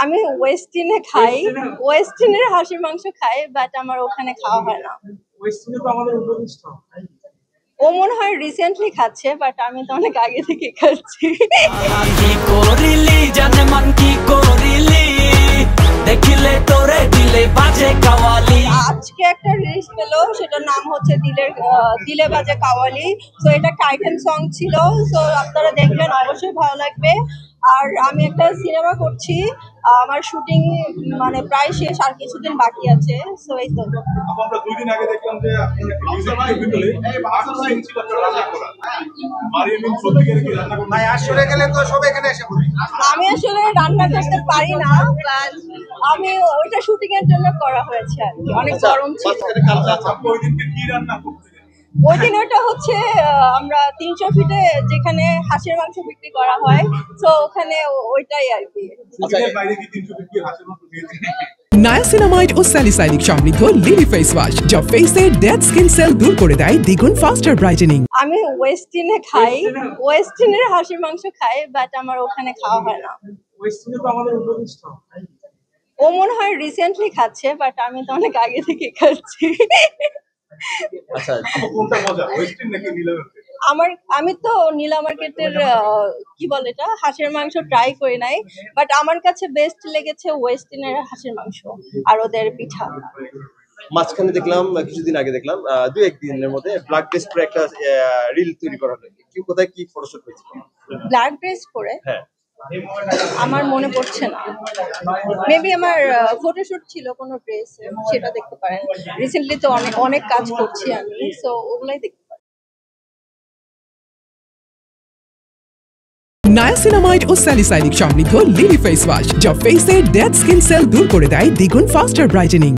আমি ওয়েস্টিনে খাই, ওয়েস্টিনের হাঁসের মাংস খাই, বাট আমার ওখানে খাওয়া হয় না। ওয়েস্টিনে তো আমাদের উপদেষ্টা। ও মনে হয় রিসেন্টলি খাচ্ছে, বাট আমি তো অনেক আগে থেকে খাচ্ছি। আজকে একটা রিলিজ পেলো, সেটার নাম হচ্ছে দিলে বাজে কাওয়ালি। তো এটা একটা আইটেম সং ছিল, তো আপনারা দেখবেন, অবশ্যই ভালো লাগবে। আর আমি একটা সিনেমা করছি, আমার শুটিং মানে প্রায় শেষ, আর কিছুদিন বাকি আছে। সো এই তো আমরা 2 দিন আগে দেখলাম যে আপনারা মিউজিক ভিডিওতে এই বাসা সিন ছিল রাজা করা মারিয়ামিন সত্যিকার কি রান্না করতে ভাই আসলে গেলে তো সব এখানে এসে পড়ে। আমি আসলে রান্না করতে পারি না, বাট আমি ওইটা শুটিং এর জন্য করা হয়েছে আর কি। অনেক গরম ছিল। ওই দিনকে কি রান্না করতে? ওই দিন ওটা হচ্ছে আমরা 300 ফিটে যেখানে হাঁসের মাংস বিক্রি করা হয়, তো ওখানে ওইটাই আর কি। বাইরে কি 300 ফিট কি হাঁসের মাংস দিয়েছে? নায়াসিনামাইড ও স্যালিসাইলিক সমৃদ্ধ লিলি ফেস ওয়াশ, যা ফেসের ডেড স্কিন সেল দূর করে দেয় দ্বিগুণ ফাস্টার ব্রাইটেনিং। আমি ওয়েস্টিনে খাই, ওয়েস্টিনের হাঁসের মাংস খাই, বাট আমার ওখানে খাওয়া হয় না। ওয়েস্টিনে তো আমাদের উপদেষ্টা। ও মনে হয় রিসেন্টলি খাচ্ছে, বাট আমি তো অনেক আগে থেকে খাচ্ছি। আচ্ছা, কোনটা মজা, ওয়েস্টিন নাকি নীলা মার্কেট? আমি তো নীলা মার্কেটের কি বলে এটা হাঁসের মাংস ট্রাই করি নাই, বাট আমার কাছে বেস্ট লেগেছে ওয়েস্টিনের হাঁসের মাংস আর ওদের পিঠা। মাঝখানে দেখলাম, কিছুদিন আগে দেখলাম, 2-1 দিনের মধ্যে ব্ল্যাক ড্রেস পরে একটা রিল তৈরি করা হলো। কি কোথায় কি ফটোশুট হয়েছিল? ব্ল্যাক ড্রেস পরে? হ্যাঁ, আমার মনে পড়ছে না, মেবি আমার ফটোশুট ছিল কোনো ড্রেস, সেটা দেখতে পারেন। রিসেন্টলি তো অনেক কাজ করছি আমি, সো ওগুলাই দেখতে পারেন। নায়াসিনামাইড ও স্যালিসাইলিক সমৃদ্ধ লিলি ফেস ওয়াশ, যা ফেসের ডেড স্কিন সেল দূর করে দেয় দ্বিগুণ ফাস্টার ব্রাইটেনিং।